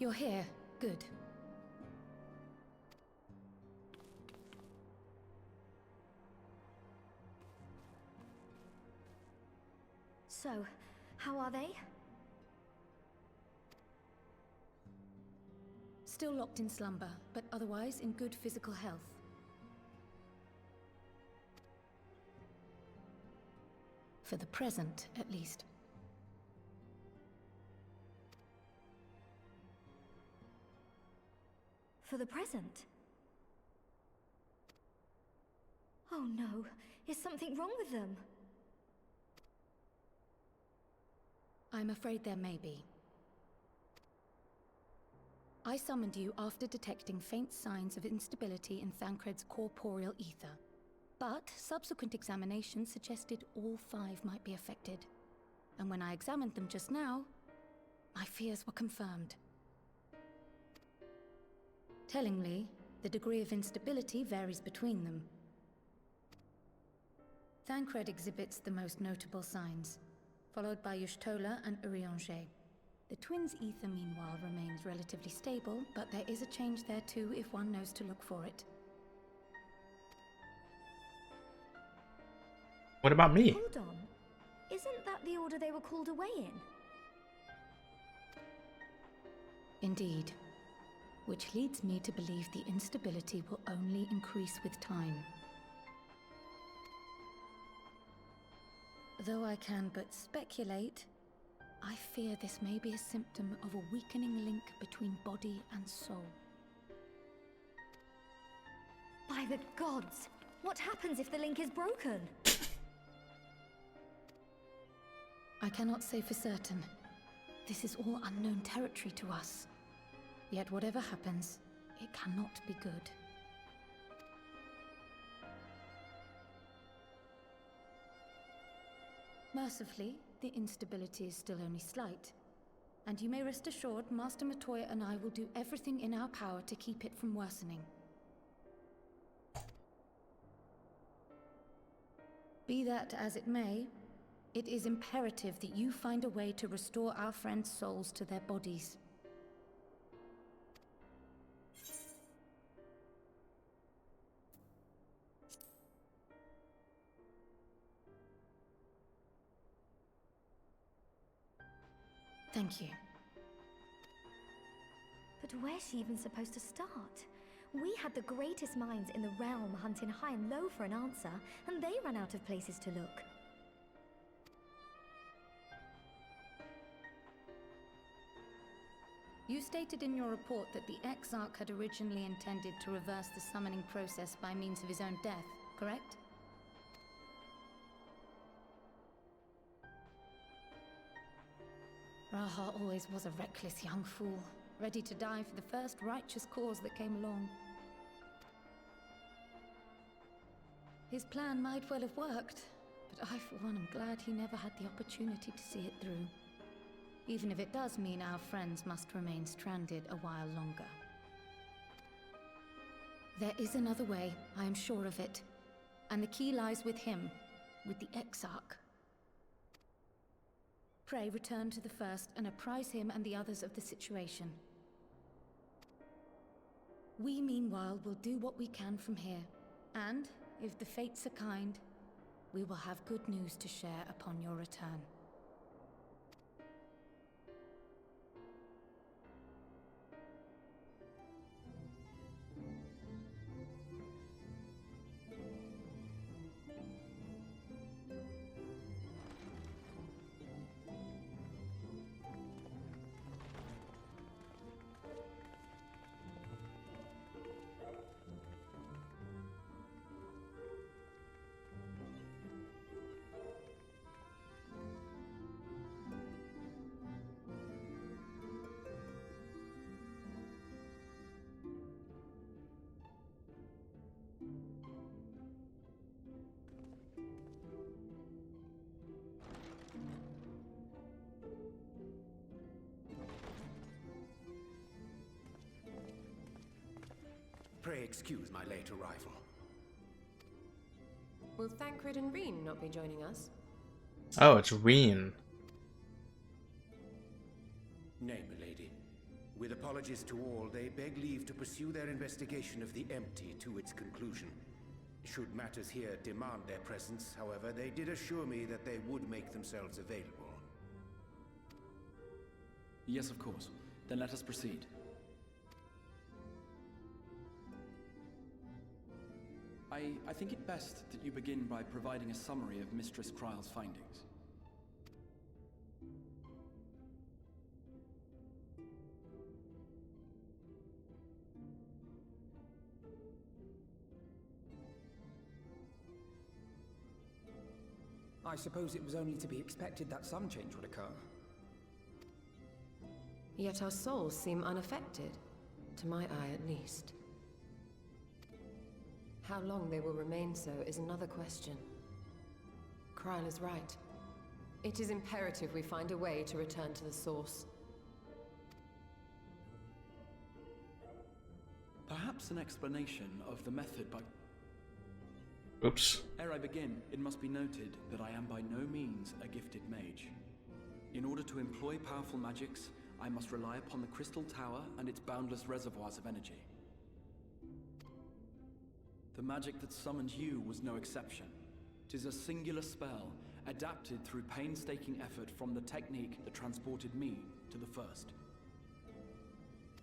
You're here. Good. So, how are they? Still locked in slumber, but otherwise in good physical health. For the present, at least. For the present? Oh no, is something wrong with them? I'm afraid there may be. I summoned you after detecting faint signs of instability in Thancred's corporeal ether. But subsequent examination suggested all 5 might be affected. And when I examined them just now, my fears were confirmed. Tellingly, the degree of instability varies between them. Thancred exhibits the most notable signs, followed by Y'shtola and Urianger. The twins' ether, meanwhile, remains relatively stable, but there is a change there too if one knows to look for it. What about me? Hold on. Isn't that the order they were called away in? Indeed. Which leads me to believe the instability will only increase with time. Though I can but speculate, I fear this may be a symptom of a weakening link between body and soul. By the gods! What happens if the link is broken? I cannot say for certain. This is all unknown territory to us. Yet whatever happens, it cannot be good. Mercifully, the instability is still only slight. And you may rest assured Master Matoya and I will do everything in our power to keep it from worsening. Be that as it may, it is imperative that you find a way to restore our friends' souls to their bodies. Thank you. But where's she even supposed to start? We had the greatest minds in the realm hunting high and low for an answer, and they ran out of places to look. You stated in your report that the Exarch had originally intended to reverse the summoning process by means of his own death, correct? Raha always was a reckless young fool, ready to die for the first righteous cause that came along. His plan might well have worked, but I for one am glad he never had the opportunity to see it through. Even if it does mean our friends must remain stranded a while longer. There is another way, I am sure of it. And the key lies with him, with the Exarch. Pray return to the First and apprise him and the others of the situation. We, meanwhile, will do what we can from here. And, if the fates are kind, we will have good news to share upon your return. Pray excuse my late arrival. Will Thancred and Reen not be joining us? Oh, it's Reen. Nay, milady. With apologies to all, they beg leave to pursue their investigation of the empty to its conclusion. Should matters here demand their presence, however, they did assure me that they would make themselves available. Yes, of course. Then let us proceed. I think it best that you begin by providing a summary of Mistress Kryle's findings. I suppose it was only to be expected that some change would occur. Yet our souls seem unaffected, to my eye at least. How long they will remain so is another question. Kryle is right. It is imperative we find a way to return to the source. Perhaps an explanation of the method by... Oops. Ere I begin, it must be noted that I am by no means a gifted mage. In order to employ powerful magics, I must rely upon the Crystal Tower and its boundless reservoirs of energy. The magic that summoned you was no exception. 'Tis a singular spell, adapted through painstaking effort from the technique that transported me to the first.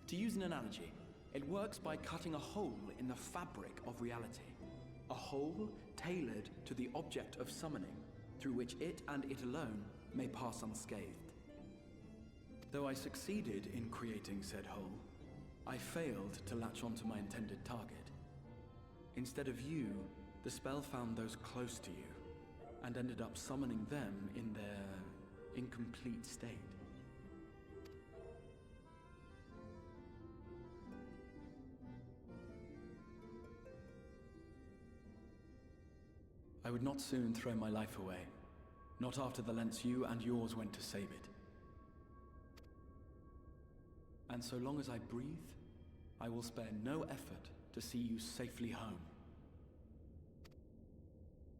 To use an analogy, it works by cutting a hole in the fabric of reality. A hole tailored to the object of summoning, through which it and it alone may pass unscathed. Though I succeeded in creating said hole, I failed to latch onto my intended target. Instead of you, the spell found those close to you, and ended up summoning them in their incomplete state. I would not soon throw my life away, not after the lengths you and yours went to save it. And so long as I breathe, I will spare no effort to see you safely home.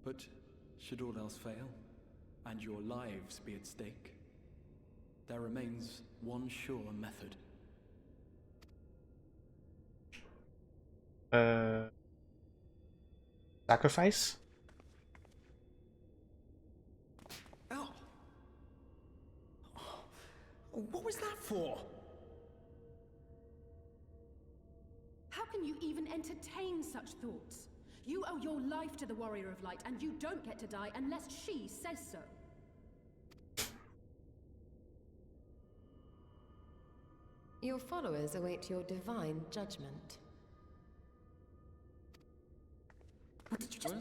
But should all else fail, and your lives be at stake, there remains one sure method. Sacrifice? Oh. What was that for? How can you even entertain such thoughts? You owe your life to the Warrior of Light, and you don't get to die unless she says so. Your followers await your divine judgment. What did you just...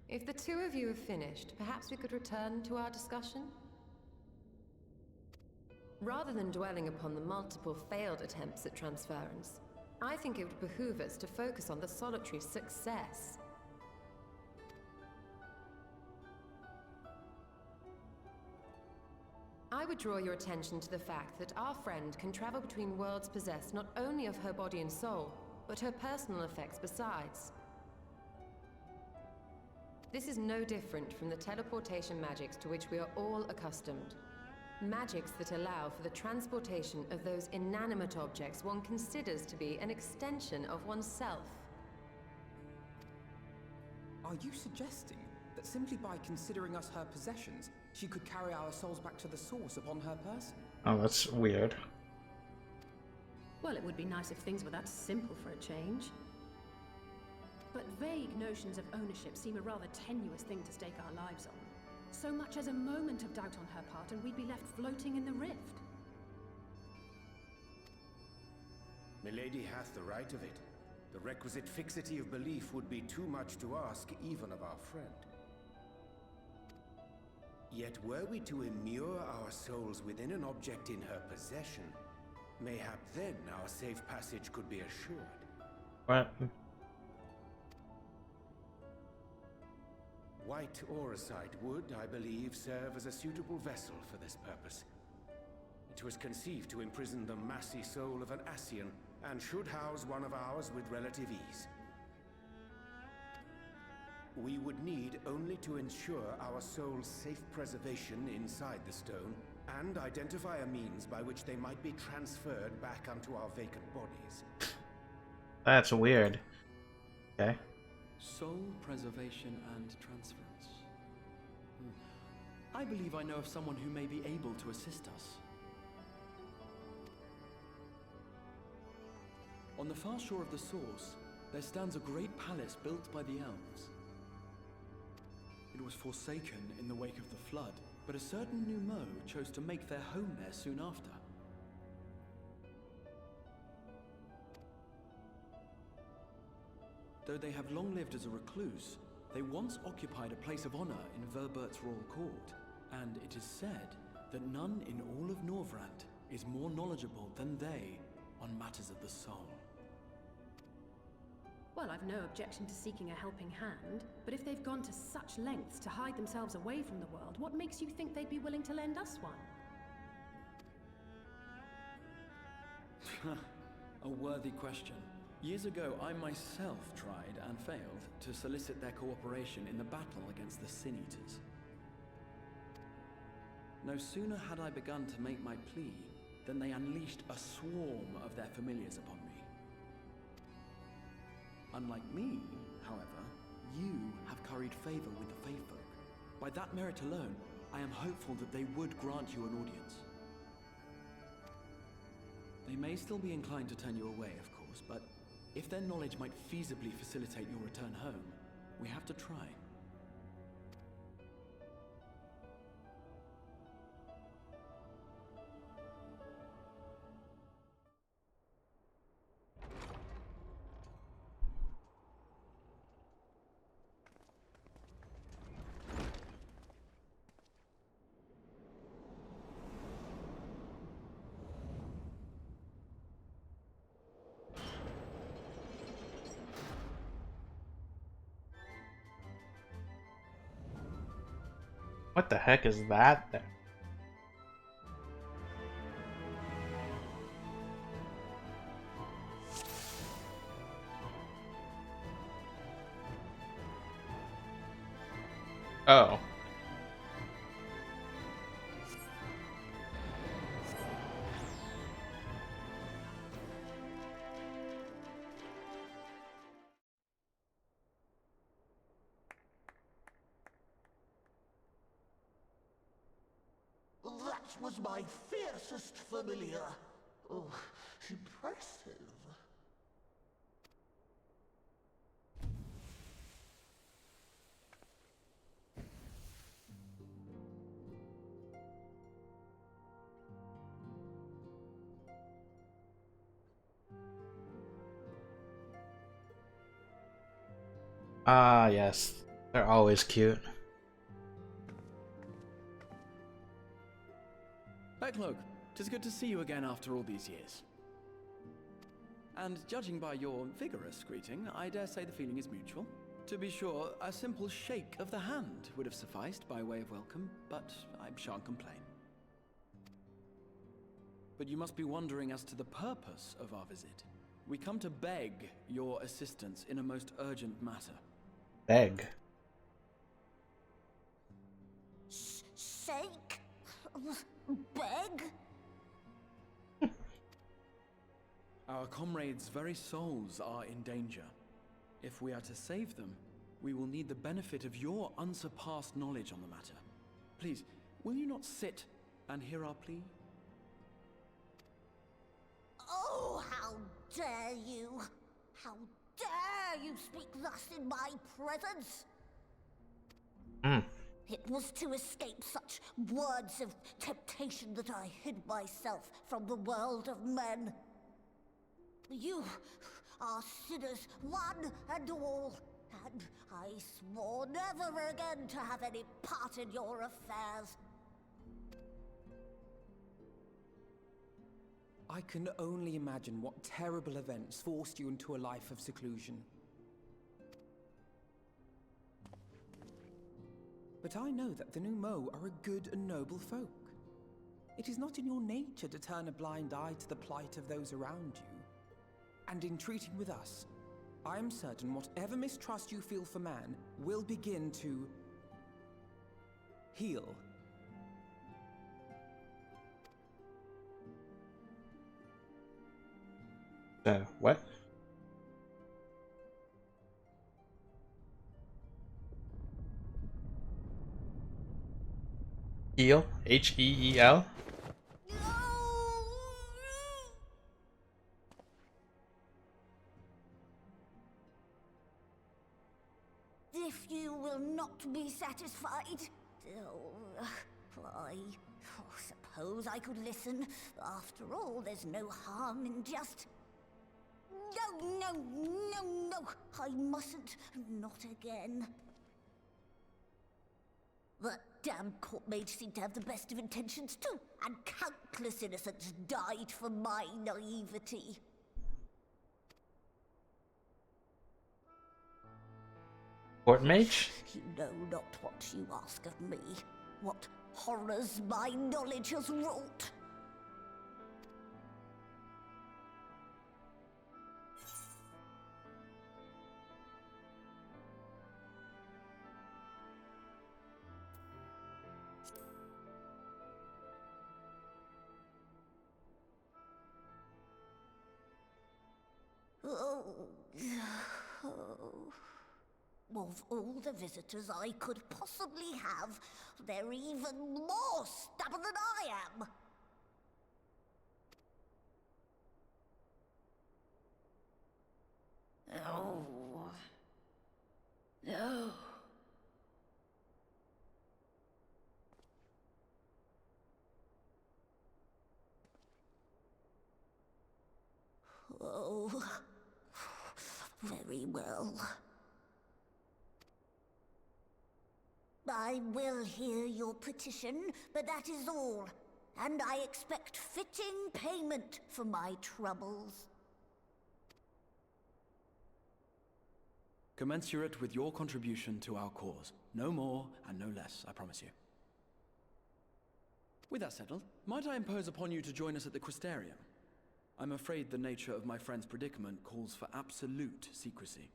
If the two of you have finished, perhaps we could return to our discussion? Rather than dwelling upon the multiple failed attempts at transference, I think it would behoove us to focus on the solitary success. I would draw your attention to the fact that our friend can travel between worlds possessed not only of her body and soul, but her personal effects besides. This is no different from the teleportation magics to which we are all accustomed. Magics that allow for the transportation of those inanimate objects one considers to be an extension of oneself. Are you suggesting that simply by considering us her possessions, she could carry our souls back to the source upon her person? Oh, that's weird. Well, it would be nice if things were that simple for a change. But vague notions of ownership seem a rather tenuous thing to stake our lives on. So much as a moment of doubt on her part, and we'd be left floating in the rift. Milady hath the right of it. The requisite fixity of belief would be too much to ask even of our friend. Yet were we to immure our souls within an object in her possession, mayhap then our safe passage could be assured. What? White Auracite would, I believe, serve as a suitable vessel for this purpose. It was conceived to imprison the massy soul of an Ascian, and should house one of ours with relative ease. we would need only to ensure our soul's safe preservation inside the stone, and identify a means by which they might be transferred back onto our vacant bodies. That's weird. Okay. Soul preservation and transference. I believe I know of someone who may be able to assist us. On the far shore of the source, there stands a great palace built by the elves. It was forsaken in the wake of the flood, but a certain Numo chose to make their home there soon after. Though they have long lived as a recluse, they once occupied a place of honor in Verbert's royal court, and it is said that none in all of Norvrant is more knowledgeable than they on matters of the soul. Well, I've no objection to seeking a helping hand, but if they've gone to such lengths to hide themselves away from the world, what makes you think they'd be willing to lend us one? A worthy question. Years ago, I myself tried and failed to solicit their cooperation in the battle against the Sin Eaters. No sooner had I begun to make my plea than they unleashed a swarm of their familiars upon me. Unlike me, however, you have curried favor with the Fae folk. By that merit alone, I am hopeful that they would grant you an audience. They may still be inclined to turn you away, of course, but if their knowledge might feasibly facilitate your return home, we have to try. What the heck is that then? Oh. That was my fiercest familiar. Oh, impressive. Ah, yes. They're always cute. Backlogue, 'tis good to see you again after all these years. And judging by your vigorous greeting, I dare say the feeling is mutual. To be sure, a simple shake of the hand would have sufficed by way of welcome, but I shan't complain. But you must be wondering as to the purpose of our visit. We come to beg your assistance in a most urgent matter. Beg? Shake? Beg? Our comrades' very souls are in danger. If we are to save them, we will need the benefit of your unsurpassed knowledge on the matter. Please, will you not sit and hear our plea? Oh, how dare you! How dare you speak thus in my presence! It was to escape such words of temptation that I hid myself from the world of men. You are sinners, one and all, and I swore never again to have any part in your affairs. I can only imagine what terrible events forced you into a life of seclusion. But I know that the Numo are a good and noble folk. It is not in your nature to turn a blind eye to the plight of those around you. And in treating with us, I am certain whatever mistrust you feel for man will begin to heal. What? Heel? H-E-E-L? If you will not be satisfied, I suppose I could listen. After all, there's no harm in just... No, I mustn't. Not again. That damn court mage seemed to have the best of intentions too, and countless innocents died for my naivety. Court mage? You know not what you ask of me, what horrors my knowledge has wrought. Of all the visitors I could possibly have, they're even more stubborn than I am. Oh. No. Oh. Very well. I will hear your petition, but that is all. And I expect fitting payment for my troubles. Commensurate with your contribution to our cause. No more and no less, I promise you. With that settled, might I impose upon you to join us at the Crystarium? I'm afraid the nature of my friend's predicament calls for absolute secrecy.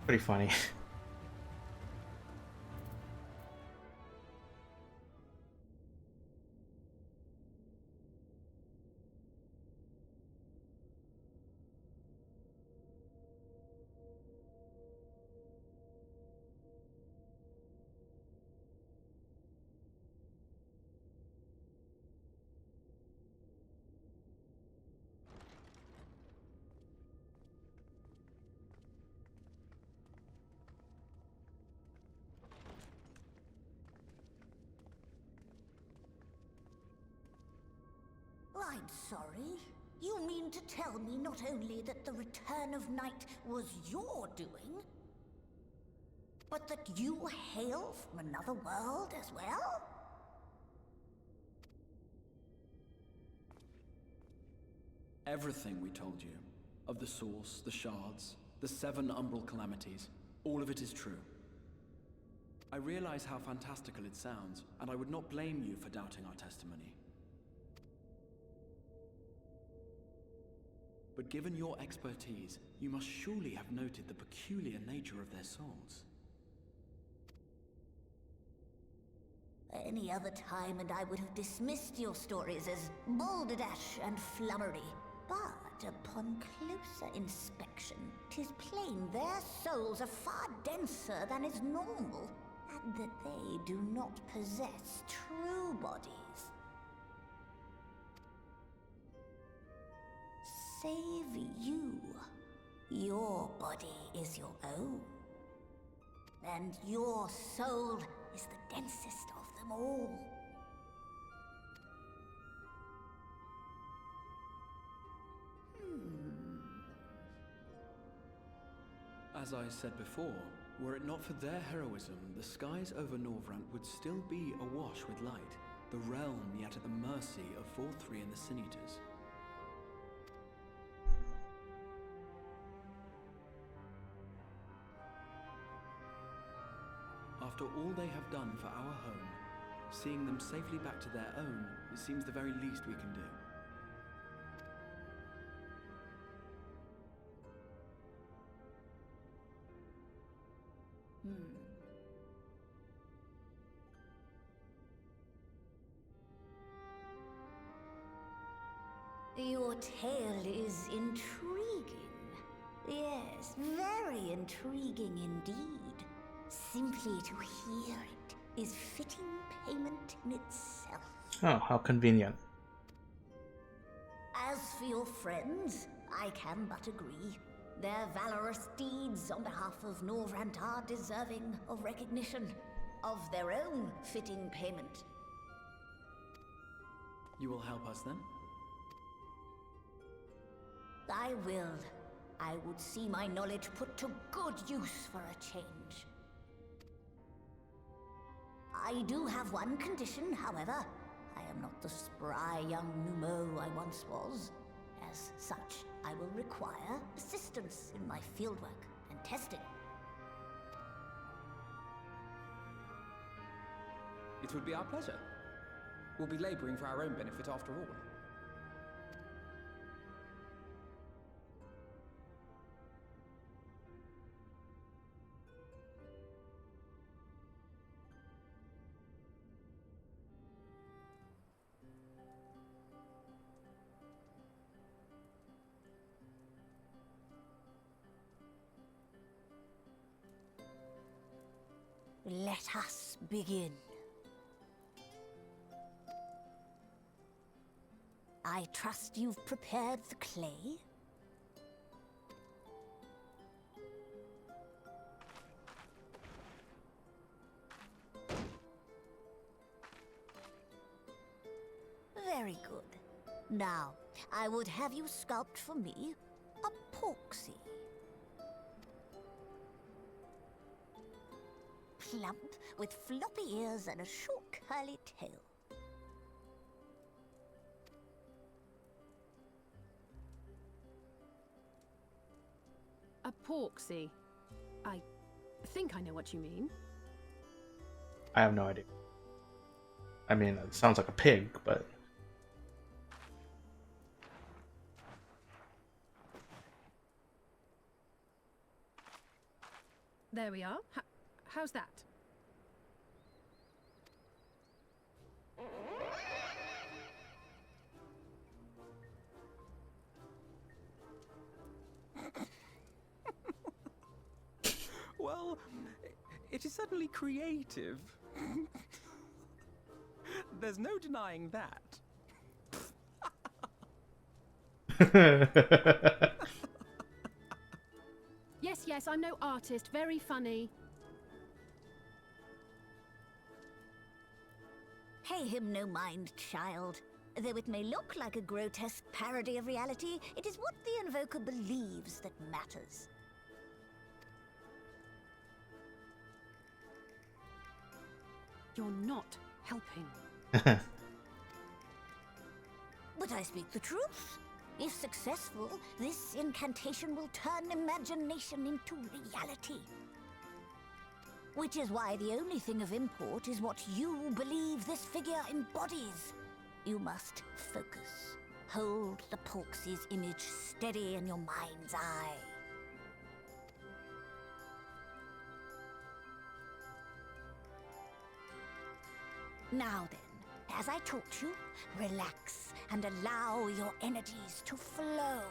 Pretty funny. I'm sorry. You mean to tell me not only that the return of night was your doing, but that you hail from another world as well? Everything we told you, of the source, the shards, the 7 umbral calamities, all of it is true. I realize how fantastical it sounds, and I would not blame you for doubting our testimony. But given your expertise, you must surely have noted the peculiar nature of their souls. Any other time and I would have dismissed your stories as balderdash and flummery. But upon closer inspection, 'tis plain their souls are far denser than is normal, and that they do not possess true bodies. Save you. Your body is your own. And your soul is the densest of them all. As I said before, were it not for their heroism, the skies over Norvrant would still be awash with light, the realm yet at the mercy of Vorthri and the Sin Eaters. After all they have done for our home, seeing them safely back to their own, it seems the very least we can do. Your tale is intriguing. Yes, very intriguing indeed. Simply to hear it is fitting payment in itself. Oh, how convenient. As for your friends, I can but agree. Their valorous deeds on behalf of Norvrant are deserving of recognition, of their own fitting payment. You will help us then? I will. I would see my knowledge put to good use for a change. I do have one condition, however. I am not the spry young Numo I once was. As such, I will require assistance in my fieldwork and testing. It would be our pleasure. We'll be laboring for our own benefit after all. Let us begin. I trust you've prepared the clay? Very good. Now, I would have you sculpt for me a porksy. Plump, with floppy ears and a short curly tail. A porksy. I think I know what you mean. I have no idea. I mean, it sounds like a pig, but... There we are. How's that? Well, it is certainly creative. There's no denying that. Yes, I'm no artist. Very funny. Pay him no mind, child. Though it may look like a grotesque parody of reality, it is what the invoker believes that matters. You're not helping. But I speak the truth. If successful, this incantation will turn imagination into reality. Which is why the only thing of import is what you believe this figure embodies. You must focus. Hold the Porksy's image steady in your mind's eye. Now then, as I taught you, relax and allow your energies to flow.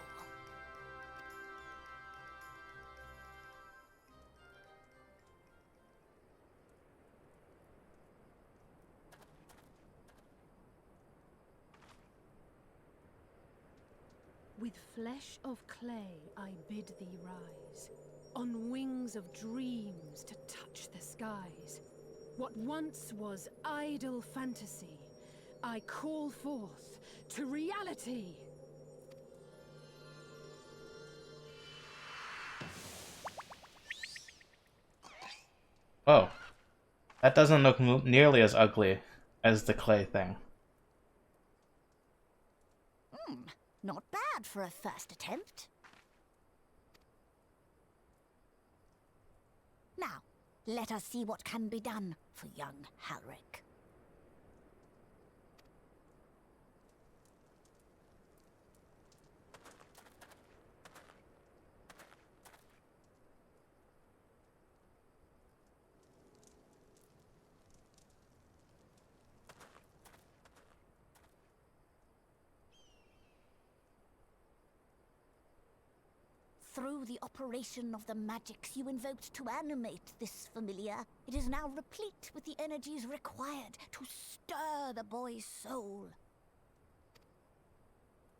With flesh of clay I bid thee rise, on wings of dreams to touch the skies. What once was idle fantasy, I call forth to reality. Oh. That doesn't look nearly as ugly as the clay thing. Not bad for a first attempt. Now, Let us see what can be done for young Halric. Through the operation of the magics you invoked to animate this familiar, it is now replete with the energies required to stir the boy's soul.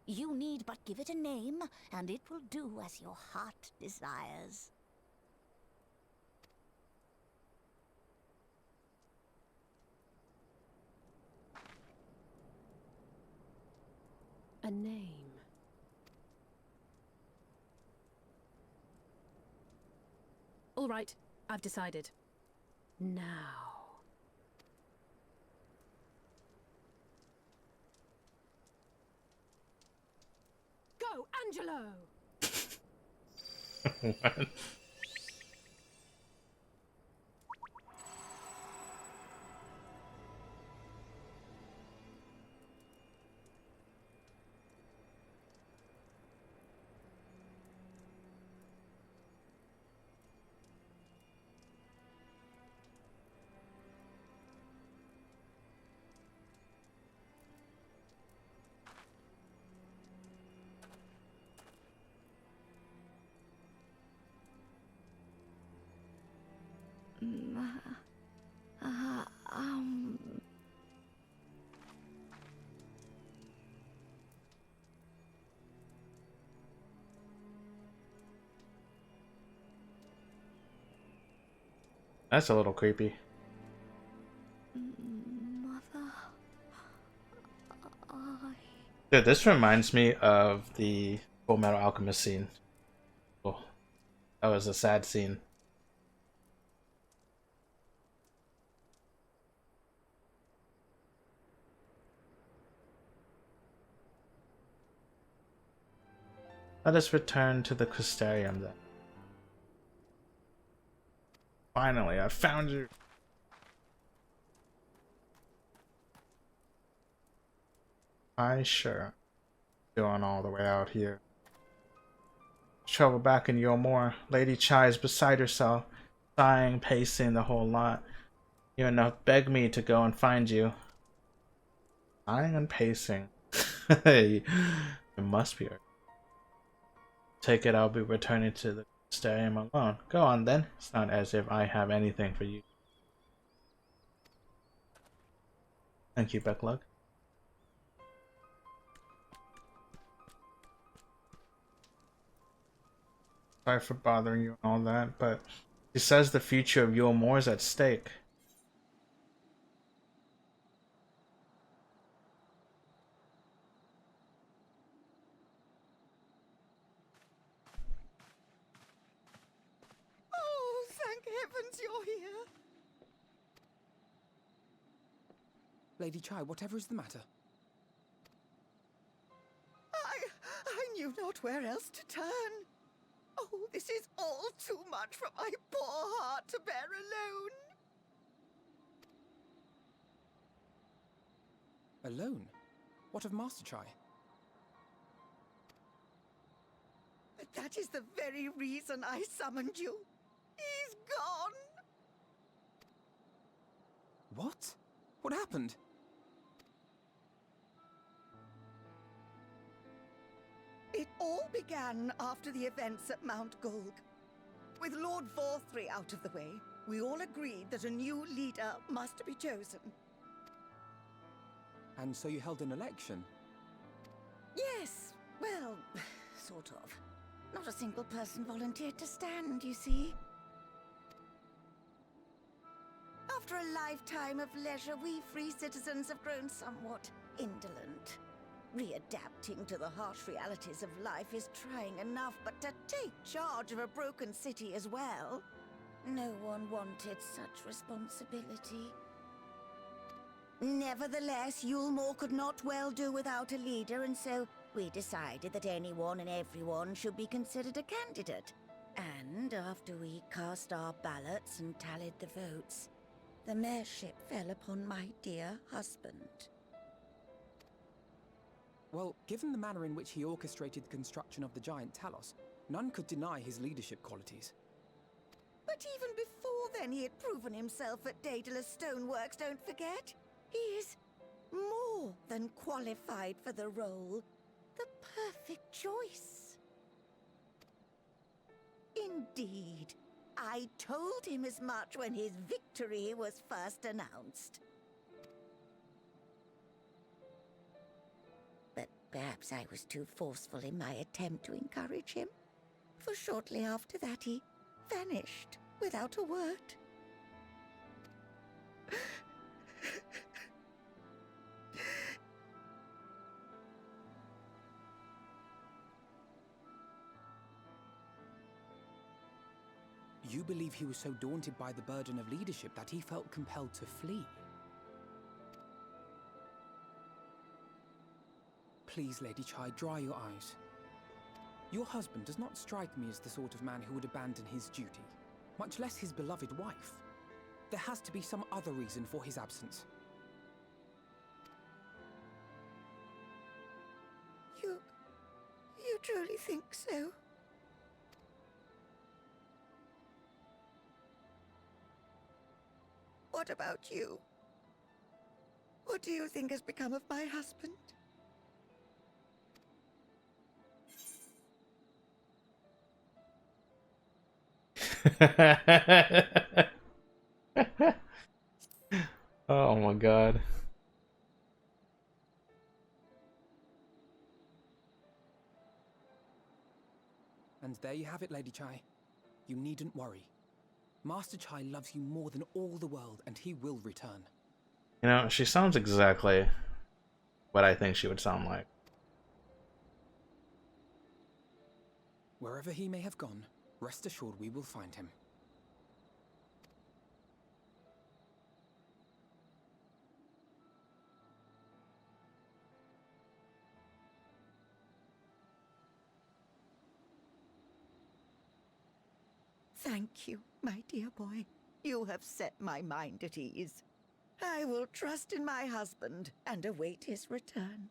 You need but give it a name, and it will do as your heart desires. A name. All right, I've decided. Now. Go, Angelo! What? That's a little creepy. Mother, Dude, this reminds me of the Full Metal Alchemist scene. Oh, that was a sad scene. Let us return to the Crystarium then. Finally, I found you. Sure. Going all the way out here. Trouble back in Yormore. Lady Chai is beside herself, sighing, pacing the whole lot. You enough beg me to go and find you. Sighing and pacing. Hey, it must be her. Take it I'll be returning to the Stadium alone. Go on then. It's not as if I have anything for you. Thank you, Becklug. Sorry for bothering you and all that, but he says the future of Yormore is at stake. oh, thank heavens you're here. Lady Chai, whatever is the matter? I knew not where else to turn. Oh, this is all too much for my poor heart to bear alone. Alone? What of Master Chai? That is the very reason I summoned you. He's gone. What? What happened? It all began after the events at Mount Gulg. With Lord Vorthry out of the way, we all agreed that a new leader must be chosen. And so you held an election? Yes, well, sort of. Not a single person volunteered to stand, you see. After a lifetime of leisure, we free citizens have grown somewhat indolent. Readapting to the harsh realities of life is trying enough, but to take charge of a broken city as well? No one wanted such responsibility. Nevertheless, Yulmore could not well do without a leader, and so we decided that anyone and everyone should be considered a candidate. And after we cast our ballots and tallied the votes, the mayorship fell upon my dear husband. Well, given the manner in which he orchestrated the construction of the giant Talos, none could deny his leadership qualities. But even before then, he had proven himself at Daedalus Stoneworks, don't forget. He is more than qualified for the role. The perfect choice. Indeed. I told him as much when his victory was first announced. But perhaps I was too forceful in my attempt to encourage him. For shortly after that, he vanished without a word. You believe he was so daunted by the burden of leadership that he felt compelled to flee? Please, Lady Chai, dry your eyes. Your husband does not strike me as the sort of man who would abandon his duty, much less his beloved wife. There has to be some other reason for his absence. You truly think so? What about you? What do you think has become of my husband? Oh my god. And there you have it, Lady Chai. You needn't worry. Master Chai loves you more than all the world, and he will return. You know, she sounds exactly what I think she would sound like. Wherever he may have gone, rest assured we will find him. Thank you, my dear boy. You have set my mind at ease. I will trust in my husband and await his return.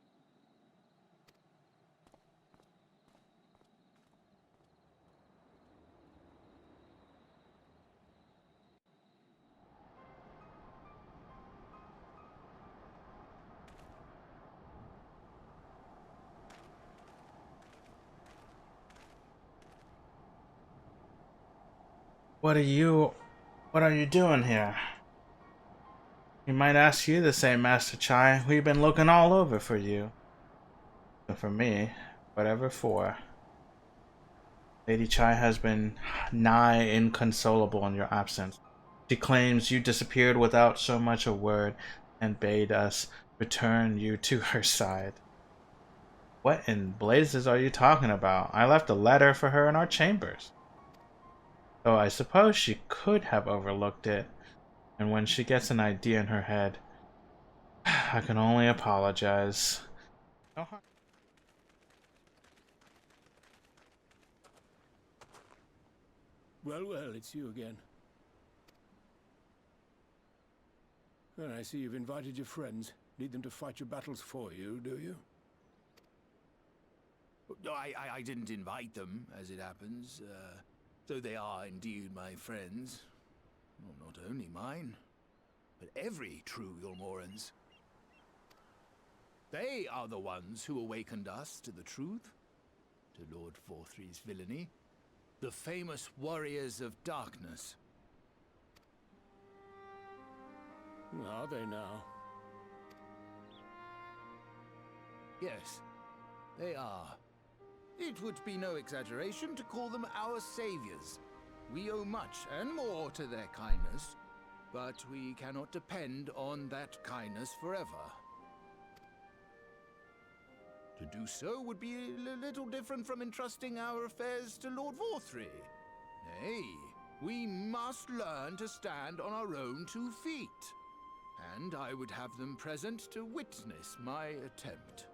What are you doing here? We might ask you the same, Master Chai. We've been looking all over for you. And for me, whatever for. Lady Chai has been nigh inconsolable in your absence. She claims you disappeared without so much a word and bade us return you to her side. What in blazes are you talking about? I left a letter for her in our chambers. Though I suppose she could have overlooked it, and when she gets an idea in her head, I can only apologize. Well, well, it's you again. Well, I see you've invited your friends. Need them to fight your battles for you, do you? No, I didn't invite them, as it happens. Though they are indeed my friends. Well, not only mine, but every true Yulmoran's. They are the ones who awakened us to the truth, to Lord Forthry's villainy. The famous warriors of darkness. Are they now? Yes, they are. It would be no exaggeration to call them our saviors. We owe much and more to their kindness, but we cannot depend on that kindness forever. To do so would be a little different from entrusting our affairs to Lord Forthry. Nay, we must learn to stand on our own 2 feet. And I would have them present to witness my attempt.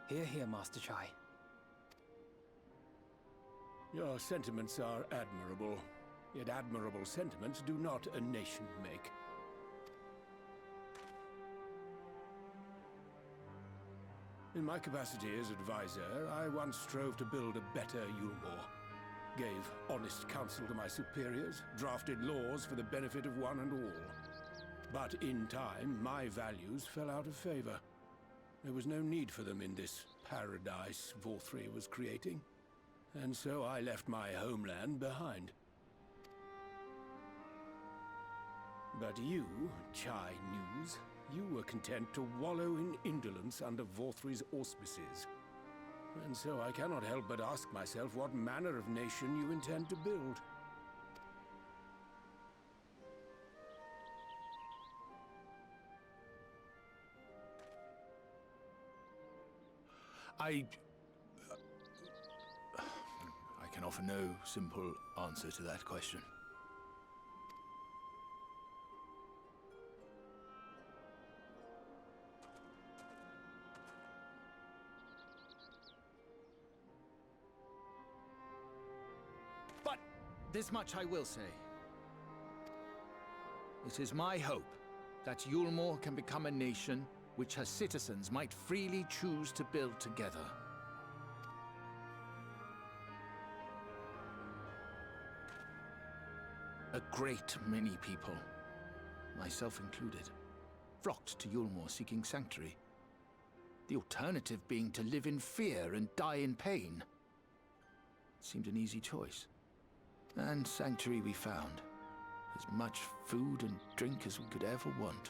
Hear, hear, Master Chai. Your sentiments are admirable, yet admirable sentiments do not a nation make. In my capacity as advisor, I once strove to build a better Yulmore. Gave honest counsel to my superiors, drafted laws for the benefit of one and all. But in time, my values fell out of favor. There was no need for them in this paradise Vorthri was creating. And so I left my homeland behind. But you, Chai News, you were content to wallow in indolence under Vorthri's auspices. And so I cannot help but ask myself what manner of nation you intend to build. I can offer no simple answer to that question. But this much I will say. It is my hope that Yulmore can become a nation which her citizens might freely choose to build together. A great many people, myself included, flocked to Yulmore seeking sanctuary. The alternative being to live in fear and die in pain. It seemed an easy choice. And sanctuary we found. As much food and drink as we could ever want.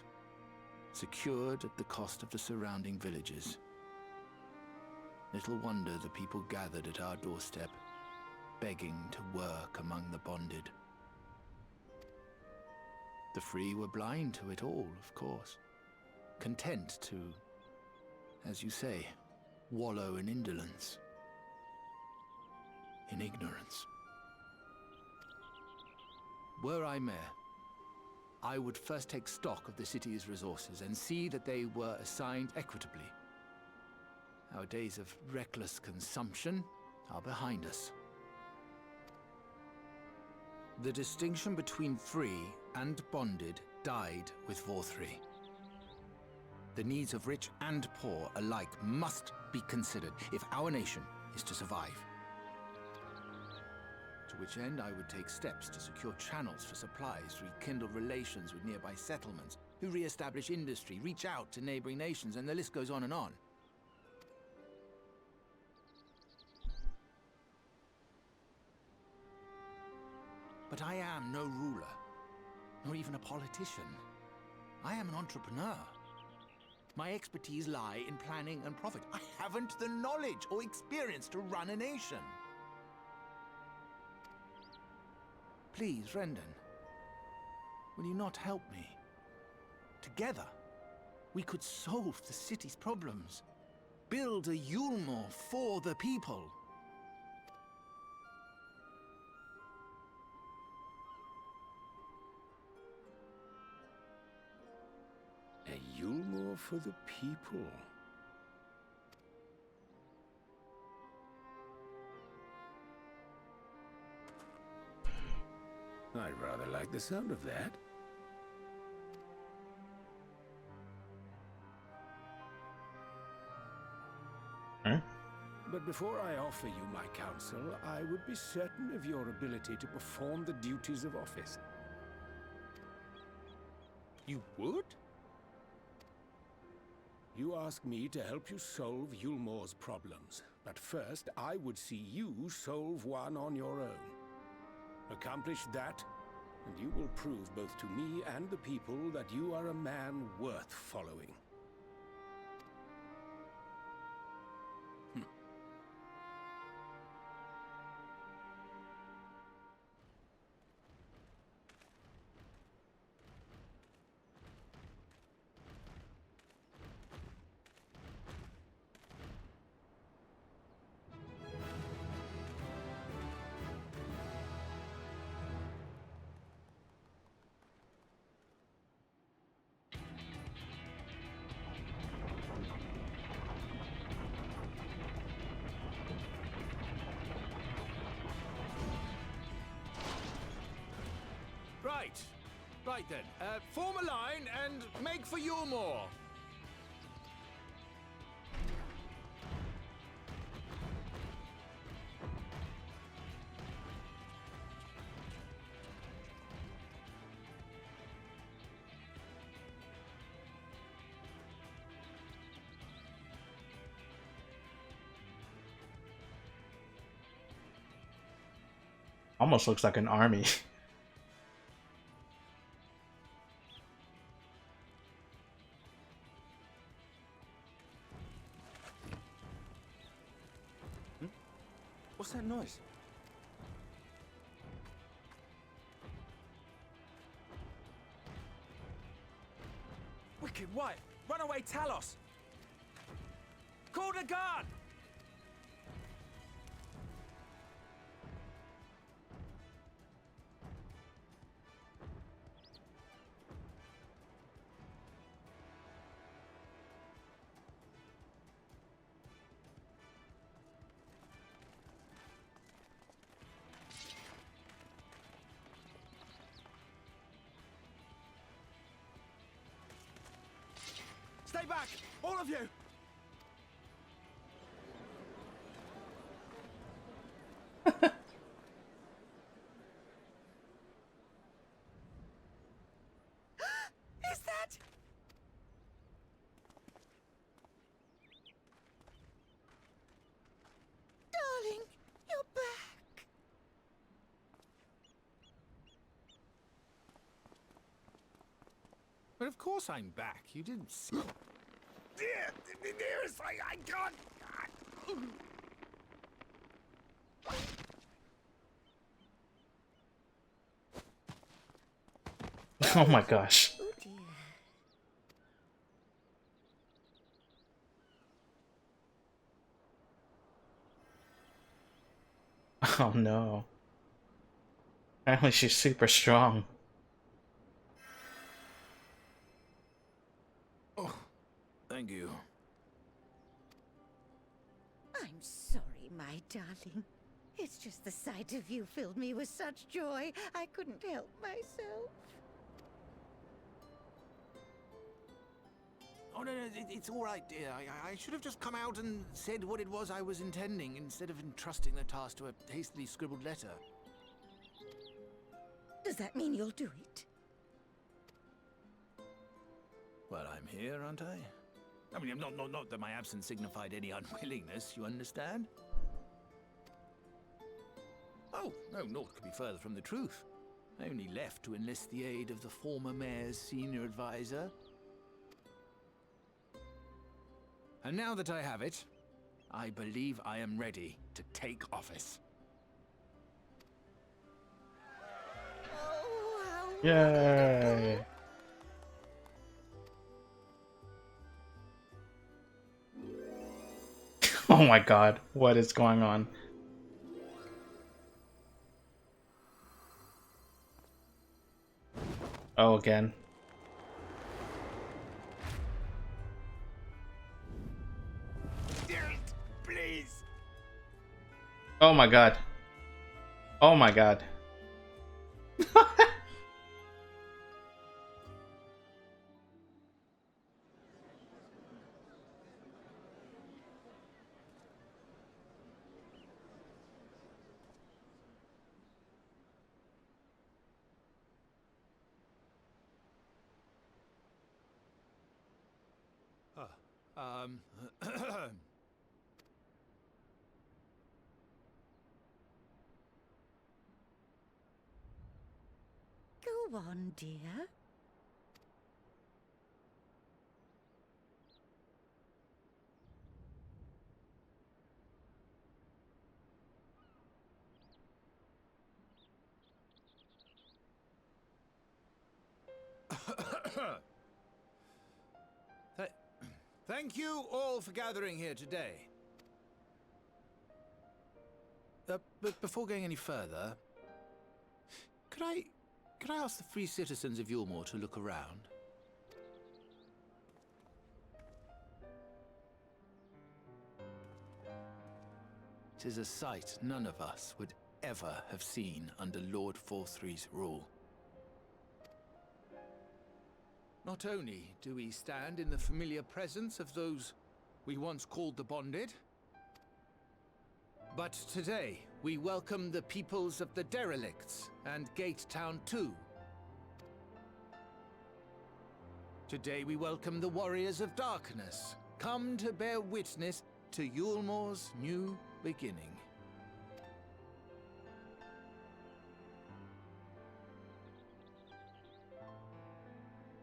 Secured at the cost of the surrounding villages. Little wonder the people gathered at our doorstep, begging to work among the bonded. The free were blind to it all, of course. Content to, as you say, wallow in indolence. In ignorance. Were I mayor, I would first take stock of the city's resources and see that they were assigned equitably. Our days of reckless consumption are behind us. The distinction between free and bonded died with Vorthri. The needs of rich and poor alike must be considered if our nation is to survive. To which end I would take steps to secure channels for supplies, rekindle relations with nearby settlements, who re-establish industry, reach out to neighboring nations, and the list goes on and on. But I am no ruler, nor even a politician. I am an entrepreneur. My expertise lie in planning and profit. I haven't the knowledge or experience to run a nation. Please, Rendon, will you not help me? Together, we could solve the city's problems. Build a Yulmore for the people. A Yulmore for the people. I'd rather like the sound of that. But before I offer you my counsel, I would be certain of your ability to perform the duties of office. You would? You ask me to help you solve Yulmore's problems, but first I would see you solve one on your own. Accomplish that, and you will prove both to me and the people that you are a man worth following. Right then, form a line and make for Yulmore. Almost looks like an army. What's that noise? Wicked White! Runaway Talos! Call the guard! Stay back! All of you! Is that... Darling, you're back. But of course I'm back. You didn't see... Dearest, I can't... Oh my gosh. Oh dear. Oh no. Apparently she's super strong. Oh, thank you. I'm sorry, my darling. It's just the sight of you filled me with such joy, I couldn't help myself. Oh, no, it's all right, dear. I should have just come out and said what it was I was intending, instead of entrusting the task to a hastily scribbled letter. Does that mean you'll do it? Well, I'm here, aren't I? I mean, not that my absence signified any unwillingness, you understand? Oh, no, naught could be further from the truth. I only left to enlist the aid of the former mayor's senior advisor. And now that I have it, I believe I am ready to take office. Oh, how Yay! Oh my god, what is going on? Oh, again. Dearest, please! Oh my god. Oh my god. Go on, dear. Thank you all for gathering here today. But before going any further, could I ask the free citizens of Yulmore to look around? It is a sight none of us would ever have seen under Lord 4-3's rule. Not only do we stand in the familiar presence of those we once called the Bonded, but today we welcome the peoples of the Derelicts and Gate Town too. Today we welcome the Warriors of Darkness, come to bear witness to Yulmore's new beginning.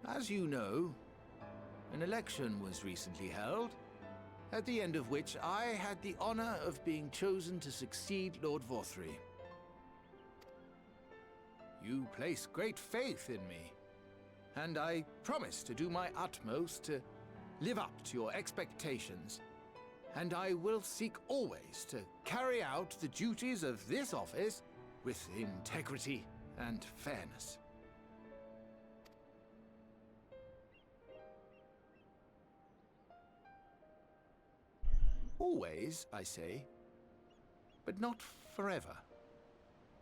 As you know, an election was recently held, at the end of which I had the honor of being chosen to succeed Lord Vorthry. You place great faith in me, and I promise to do my utmost to live up to your expectations, and I will seek always to carry out the duties of this office with integrity and fairness. Always, I say, but not forever.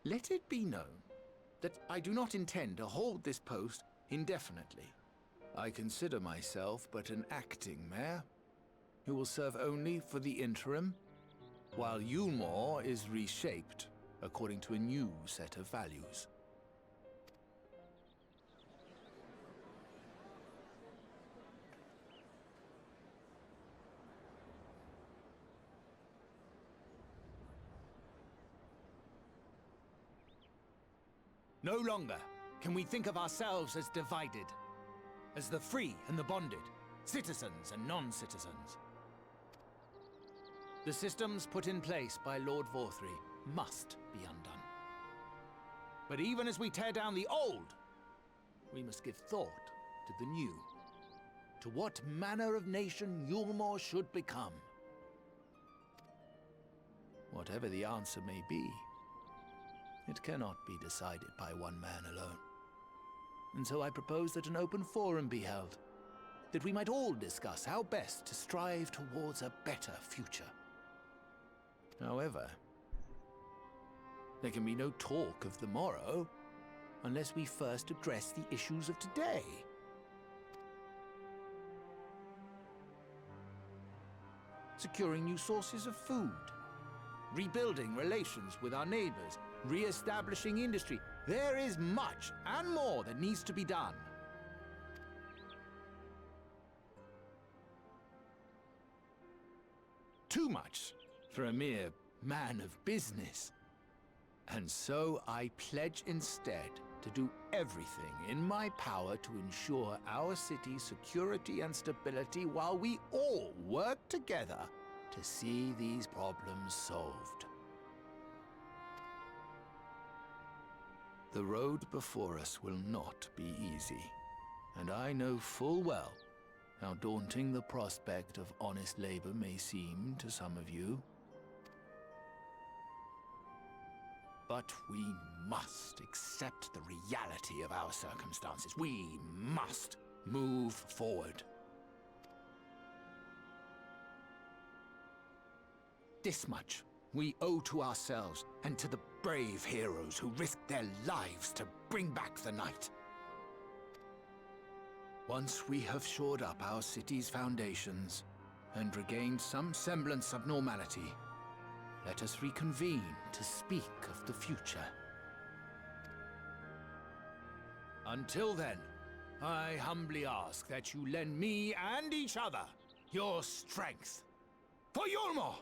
Let it be known that I do not intend to hold this post indefinitely. I consider myself but an acting mayor, who will serve only for the interim, while Yulmore is reshaped according to a new set of values. No longer can we think of ourselves as divided, as the free and the bonded, citizens and non-citizens. The systems put in place by Lord Vorthry must be undone. But even as we tear down the old, we must give thought to the new, to what manner of nation Yulmore should become. Whatever the answer may be, it cannot be decided by one man alone. And so I propose that an open forum be held, that we might all discuss how best to strive towards a better future. However, there can be no talk of the morrow unless we first address the issues of today. Securing new sources of food, rebuilding relations with our neighbors, re-establishing industry. There is much and more that needs to be done. Too much for a mere man of business. And so I pledge instead to do everything in my power to ensure our city's security and stability while we all work together to see these problems solved. The road before us will not be easy, and I know full well how daunting the prospect of honest labor may seem to some of you. But we must accept the reality of our circumstances. We must move forward. This much we owe to ourselves and to the brave heroes who risked their lives to bring back the night. Once we have shored up our city's foundations and regained some semblance of normality, let us reconvene to speak of the future. Until then, I humbly ask that you lend me and each other your strength for Yulmore!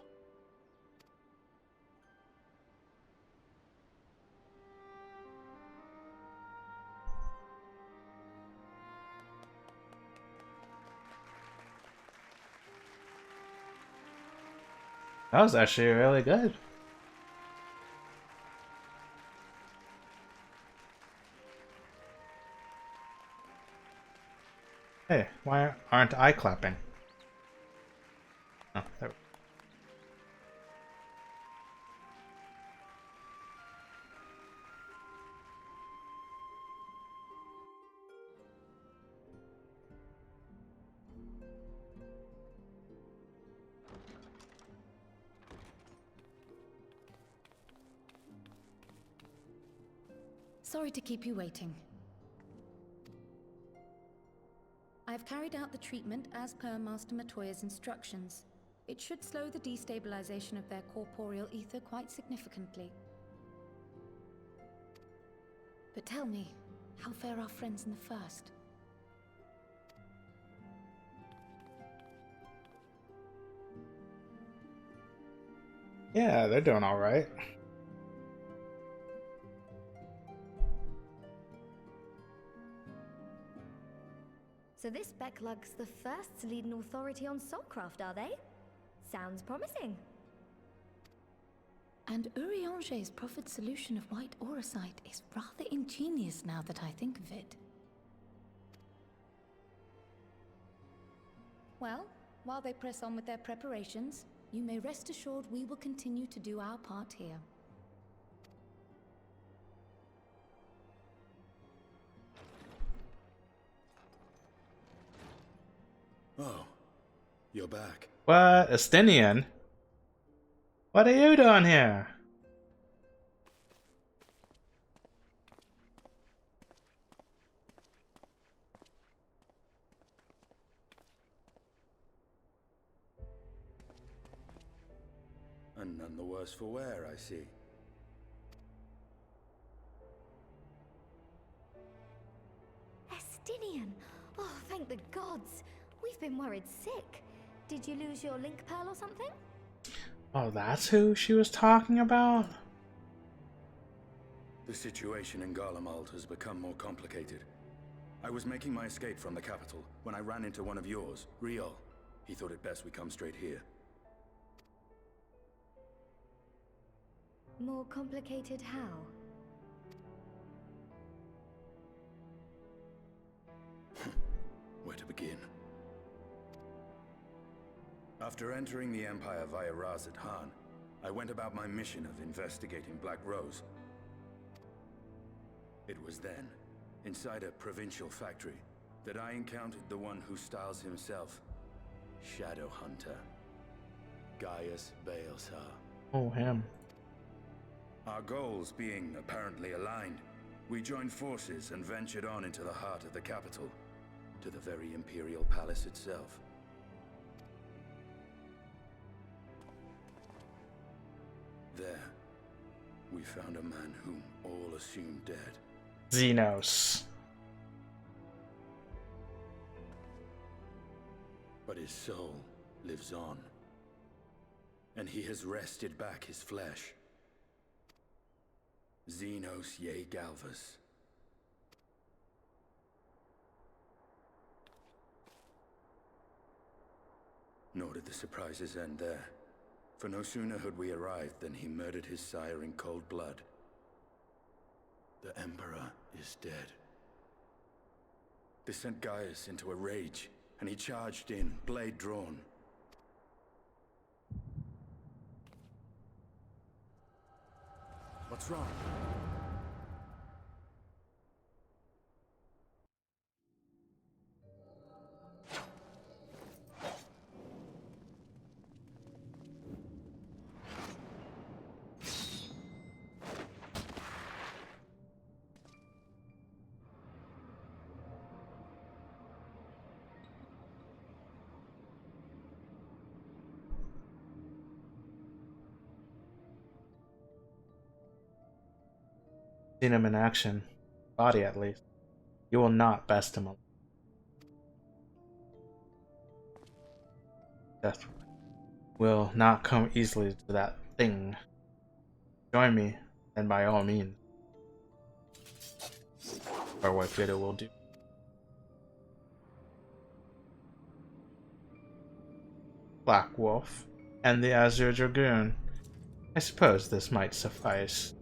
That was actually really good. Hey, why aren't I clapping? Oh, there we go. Sorry to keep you waiting. I've carried out the treatment as per Master Matoya's instructions. It should slow the destabilization of their corporeal ether quite significantly. But tell me, how fare our friends in the First? Yeah, they're doing all right. So this Becklug's the first to lead an authority on soulcraft, are they? Sounds promising. And Urianger's proffered solution of white auracite is rather ingenious now that I think of it. Well, while they press on with their preparations, you may rest assured we will continue to do our part here. Oh, you're back. What? Estinian? What are you doing here? And none the worse for wear, I see. Estinian! Oh, thank the gods! We've been worried sick. Did you lose your link pearl or something? Oh, that's who she was talking about? The situation in Garlemald has become more complicated. I was making my escape from the capital when I ran into one of yours, Riol. He thought it best we come straight here. More complicated how? Where to begin? After entering the Empire via Razat Han, I went about my mission of investigating Black Rose. It was then, inside a provincial factory, that I encountered the one who styles himself Shadow Hunter, Gaius Baelsar. Oh, him. Our goals being apparently aligned, we joined forces and ventured on into the heart of the capital, to the very Imperial Palace itself. There, we found a man whom all assumed dead. Xenos. But his soul lives on, and he has wrested back his flesh. Xenos ye Galvus. Nor did the surprises end there, for no sooner had we arrived than he murdered his sire in cold blood. The Emperor is dead. This sent Gaius into a rage, and he charged in, blade drawn. What's wrong? Seen him in action. Body, at least. You will not best him. Death will not come easily to that thing. Join me, and by all means. Or what good it will do. Black Wolf and the Azure Dragoon. I suppose this might suffice.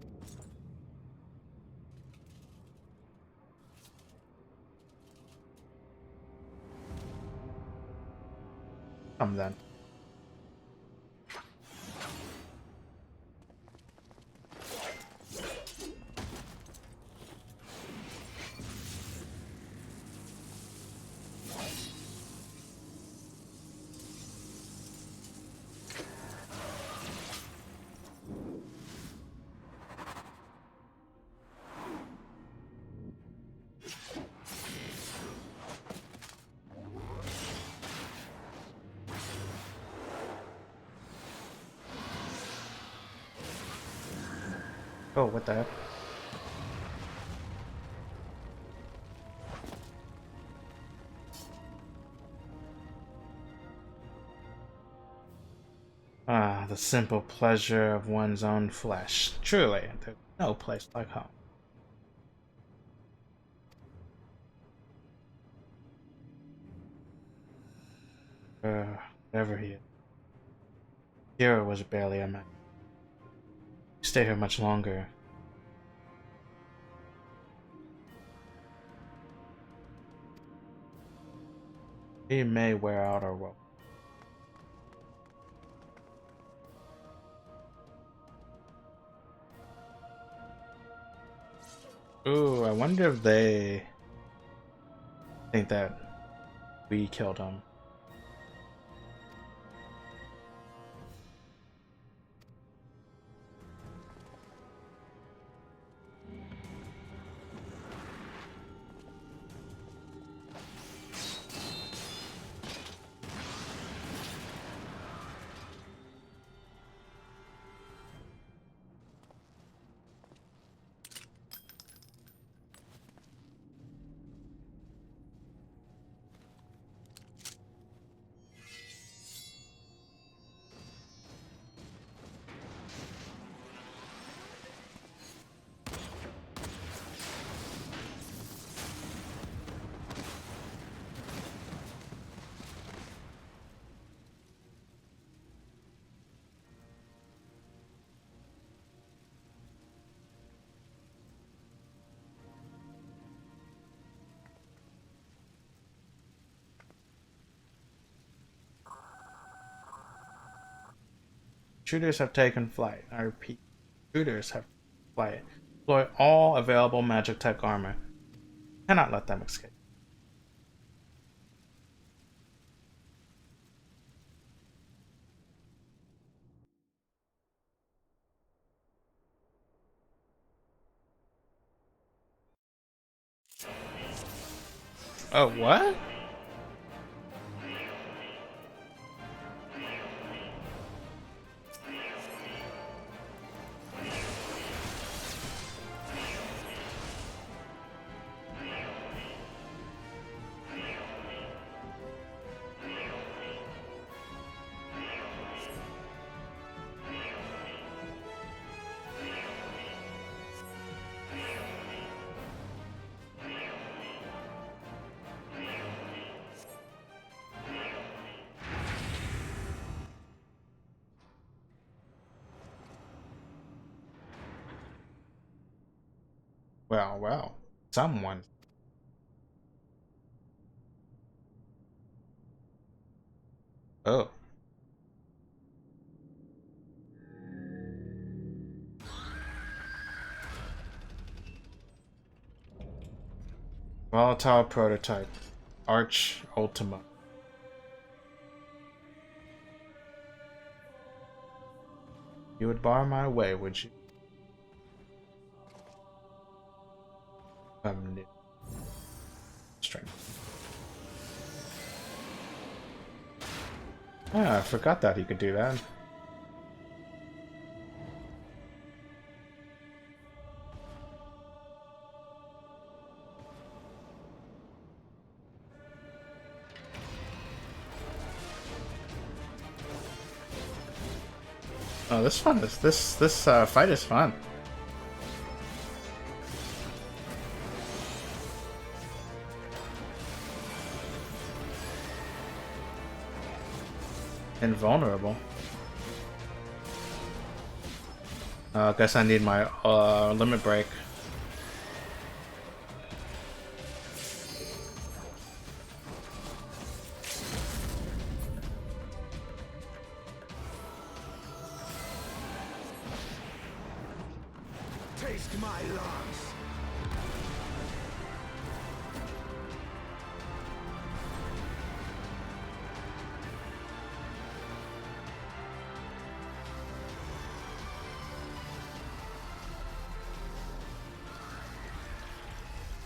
Come then. Oh, what the heck? Ah, the simple pleasure of one's own flesh. Truly, there's no place like home. Whatever he is. Hero was barely a man. He stayed here much longer. He may wear out our rope. Ooh, I wonder if they think that we killed him. Shooters have taken flight. I repeat, shooters have flight. Deploy all available magic tech armor. Cannot let them escape. Oh, what? Well, someone. Oh. Volatile prototype. Arch Ultima. You would bar my way, would you? Strength. Ah, I forgot that he could do that. Oh, this fun is this fight is fun. Invulnerable. I guess I need my limit break. Taste my lance.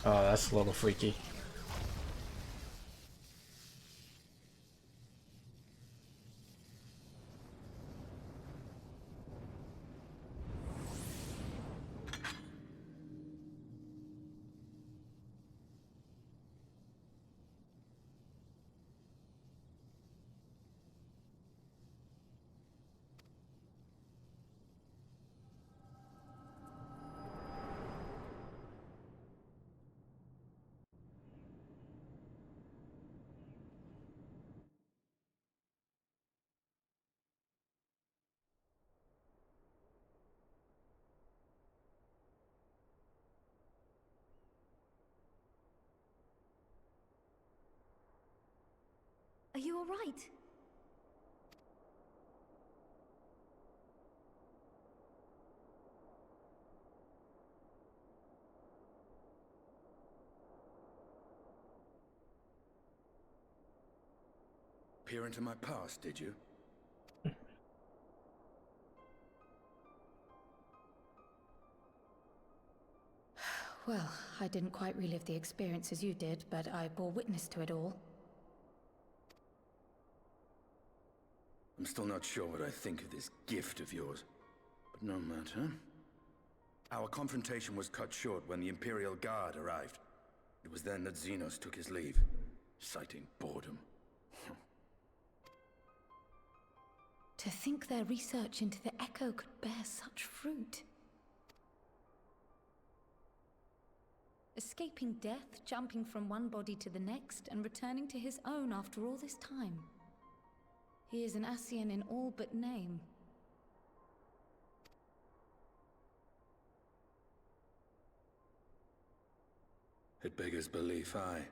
Oh, that's a little freaky. you all right? Peer into my past, did you? Well, I didn't quite relive the experience as you did, but I bore witness to it all. I'm still not sure what I think of this gift of yours, but no matter. Our confrontation was cut short when the Imperial Guard arrived. It was then that Xenos took his leave, citing boredom. To think their research into the Echo could bear such fruit. Escaping death, jumping from one body to the next, and returning to his own after all this time. He is an Ascian in all but name. It beggars belief, aye.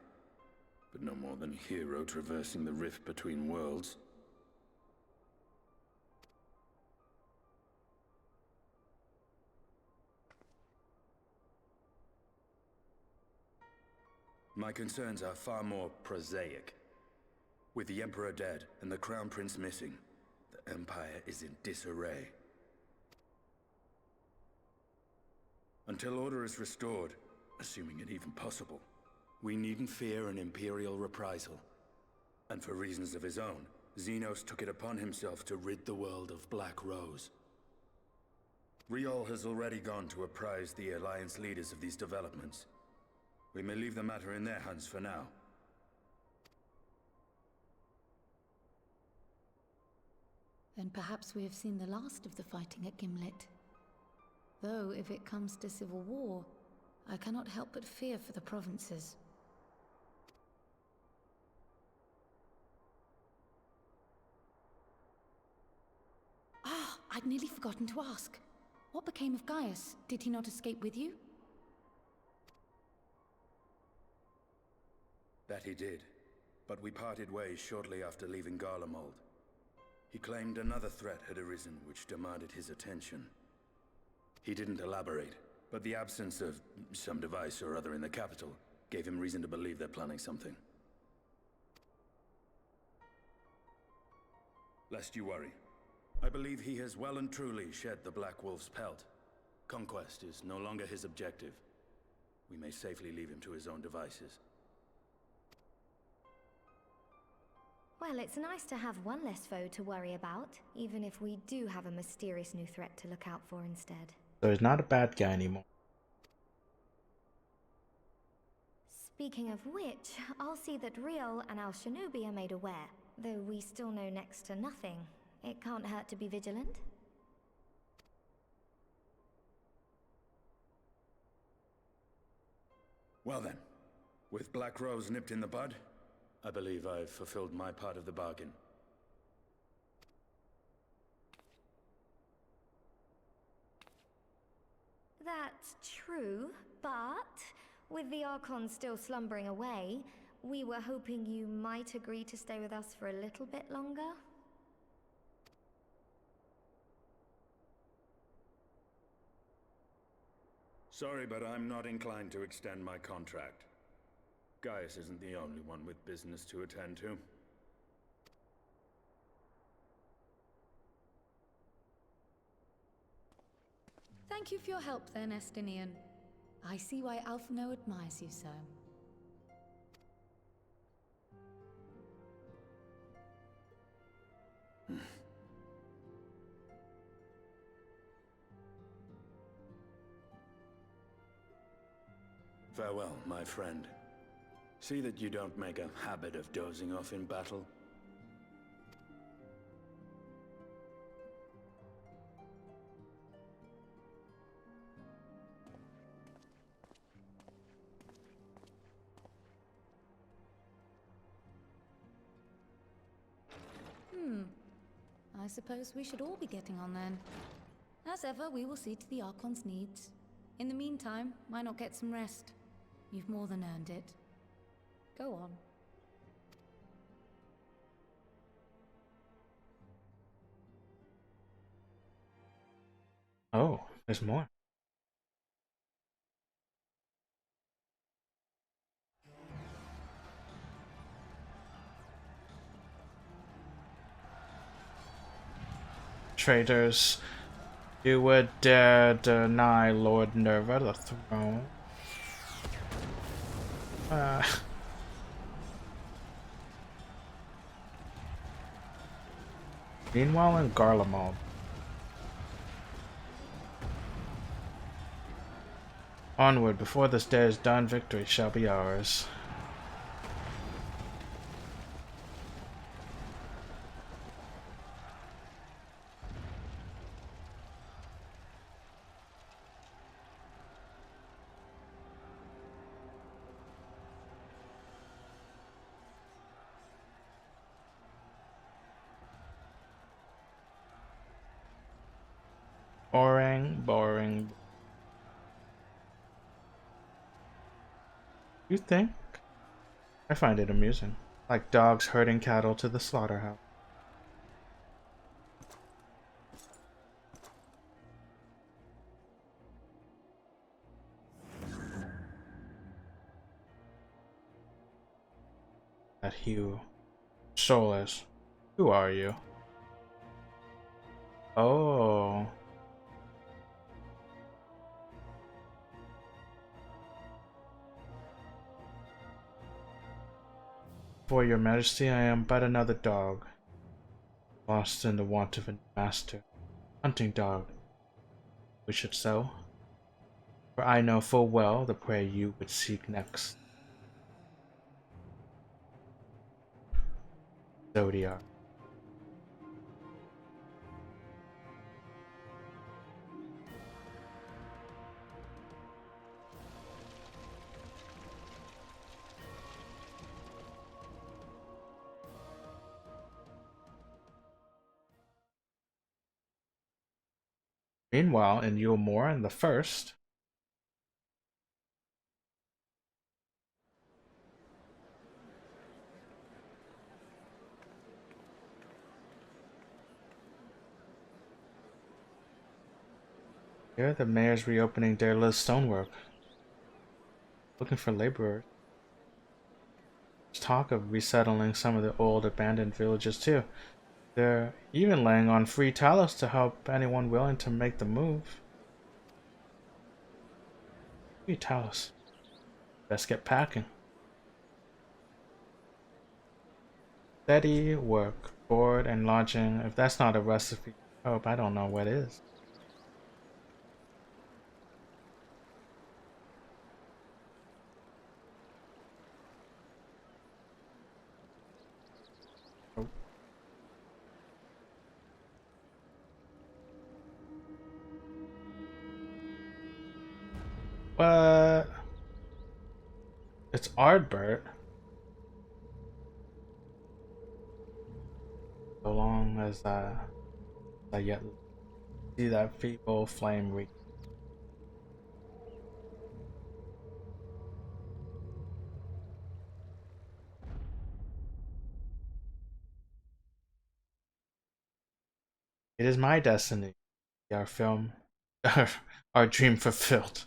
But no more than a hero traversing the rift between worlds. My concerns are far more prosaic. With the Emperor dead and the Crown Prince missing, the Empire is in disarray. Until order is restored, assuming it even possible, we needn't fear an Imperial reprisal. And for reasons of his own, Xenos took it upon himself to rid the world of Black Rose. Riol has already gone to apprise the Alliance leaders of these developments. We may leave the matter in their hands for now. Then perhaps we have seen the last of the fighting at Gimlet. Though, if it comes to civil war, I cannot help but fear for the provinces. Ah, I'd nearly forgotten to ask. What became of Gaius? Did he not escape with you? That he did, but we parted ways shortly after leaving Garlemald. He claimed another threat had arisen which demanded his attention. He didn't elaborate, but the absence of some device or other in the capital gave him reason to believe they're planning something. Lest you worry, I believe he has well and truly shed the Black Wolf's pelt. Conquest is no longer his objective. We may safely leave him to his own devices. Well, it's nice to have one less foe to worry about, even if we do have a mysterious new threat to look out for instead. So he's not a bad guy anymore. Speaking of which, I'll see that Riol and Al Shinobi are made aware. Though we still know next to nothing, it can't hurt to be vigilant. Well then, with Black Rose nipped in the bud, I believe I've fulfilled my part of the bargain. That's true, but with the Archon still slumbering away, we were hoping you might agree to stay with us for a little bit longer. Sorry, but I'm not inclined to extend my contract. Gaius isn't the only one with business to attend to. Thank you for your help then, Estinian. I see why Alphino admires you so. Farewell, my friend. See that you don't make a habit of dozing off in battle. I suppose we should all be getting on then. As ever, we will see to the Archon's needs. In the meantime, why not get some rest? You've more than earned it. Go on. Oh, there's more. Traitors, you would dare deny Lord Nerva the throne? Meanwhile in Garlemald. Onward, before this day is done, victory shall be ours. Boring, boring. You think? I find it amusing. Like dogs herding cattle to the slaughterhouse. That hue. Soulless. Who are you? Oh. For your majesty, I am but another dog, lost in the want of a master. Hunting dog, we should sell. For I know full well the prey you would seek next. Zodiac. Meanwhile, in Yulmore and the First, here the mayor's reopening Daedalus stonework, looking for laborers. There's talk of resettling some of the old abandoned villages too. They're even laying on free talos to help anyone willing to make the move. Free talos. Best get packing. Steady work, board, and lodging. If that's not a recipe for hope, I don't know what is. What? It's Ardbert. So long as I yet see that feeble flame reach. It is my destiny. Our film, our dream fulfilled.